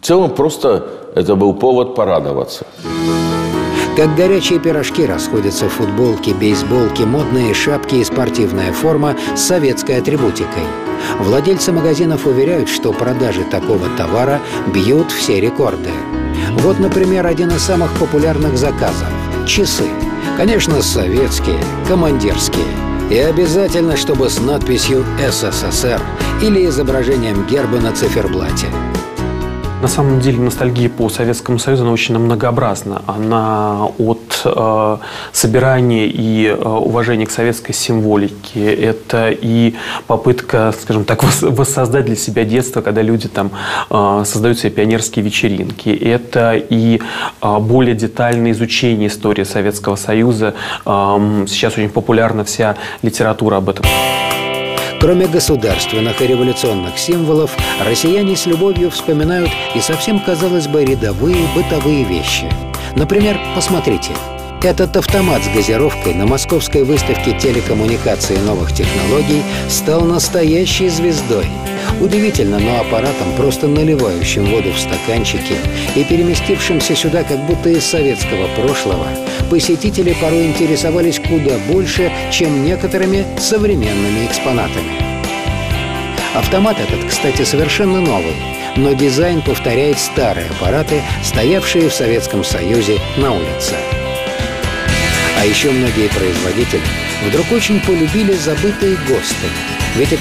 В целом просто это был повод порадоваться. Как горячие пирожки расходятся футболки, бейсболки, модные шапки и спортивная форма с советской атрибутикой. Владельцы магазинов уверяют, что продажи такого товара бьют все рекорды. Вот, например, один из самых популярных заказов – часы. Конечно, советские, командирские. И обязательно, чтобы с надписью «СССР» или изображением герба на циферблате. На самом деле ностальгия по Советскому Союзу, она очень многообразна. Она от собирания и уважения к советской символике. Это и попытка, скажем так, воссоздать для себя детство, когда люди там создают себе пионерские вечеринки. Это и более детальное изучение истории Советского Союза. Сейчас очень популярна вся литература об этом. Кроме государственных и революционных символов, россияне с любовью вспоминают и совсем, казалось бы, рядовые бытовые вещи. Например, посмотрите. Этот автомат с газировкой на московской выставке телекоммуникаций и новых технологий стал настоящей звездой. Удивительно, но аппаратом, просто наливающим воду в стаканчики и переместившимся сюда как будто из советского прошлого, посетители порой интересовались куда больше, чем некоторыми современными экспонатами. Автомат этот, кстати, совершенно новый, но дизайн повторяет старые аппараты, стоявшие в Советском Союзе на улице. А еще многие производители вдруг очень полюбили забытые ГОСТы. Ведь